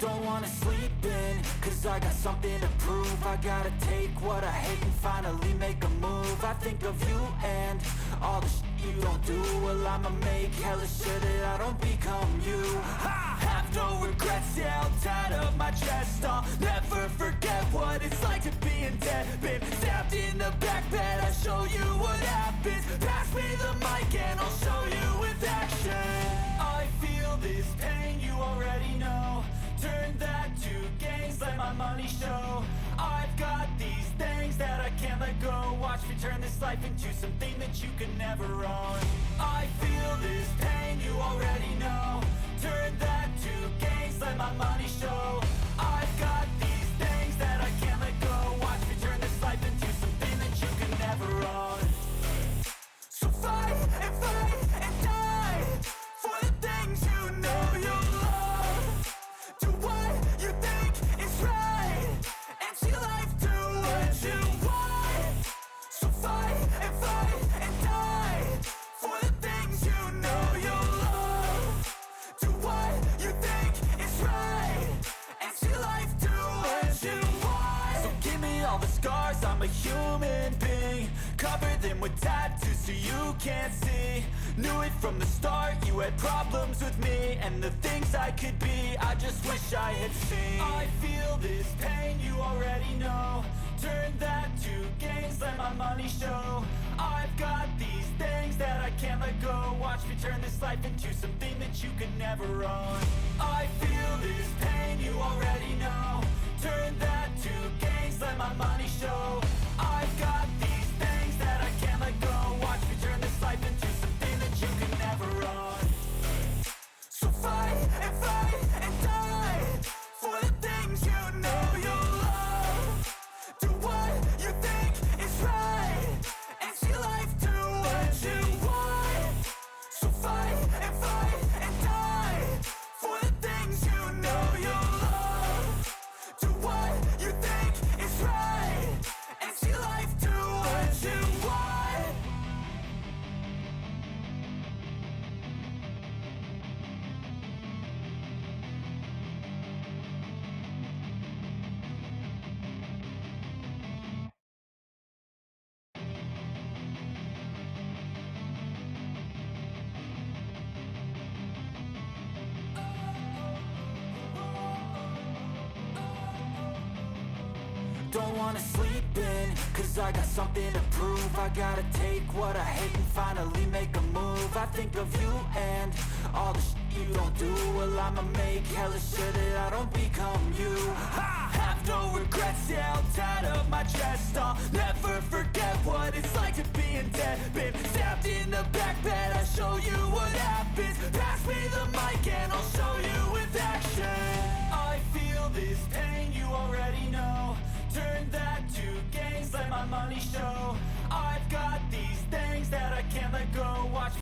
Don't wanna sleep in, cause I got something to prove. I gotta take what I hate and finally make a move. I think of you and all the shit you don't do. Well, I'ma make hella sure that I don't become you. I have no regrets, yeah, I'll tie up my chest. I'll never forget what it's like to be in debt. Been stabbed in the back bed, I'll show you what happens. Pass me the mic and I'll show you with action. I feel this pain, you already know. Turn that to gains, let my money show. I've got these things that I can't let go. Watch me turn this life into something that you can never own. I feel this pain, you already know. Turn that to gains, let my money show. I've got these things that I can't let go. Watch me turn this life into something that you can never own. So fight and die for the things you know you love. Do what you think is right and see life do what you want. So fight and die for the things you know you love. Do what you think is right and see life do what you want. So give me all the scars, I'm a human being. Cover them with tattoos so you can't see. Knew it from the start, you had problems with me and the things I could be, I just wish I had seen. I feel this pain, you already know. Turn that to gains, let my money show. I've got these things that I can't let go. Watch me turn this life into something that you can never own. I feel this pain, you already know. Turn that to gains, let my money show. I've got these things that I can't let go. Watch me turn this life into something that you can never own. So fight and die for the things you know you love. Do what you think is right and see life do what you want. So fight and die for the things you know you love. Do what you think is right and see life do what you want. Don't wanna sleep in, cause I got something to prove. I gotta take what I hate and finally make a move. I think of you and all the shit you don't do. Well, I'ma make hella sure that I don't become you. I have no regrets, yeah, I'll tie up my chest. I'll never forget what it's like to be in debt. Been stabbed in the back bed, I'll show you what happens. Pass me the mic and I'll show you with action. I feel this pain, you already know. Turn that to gains, let my money show. I've got these things that I can't let go. Watch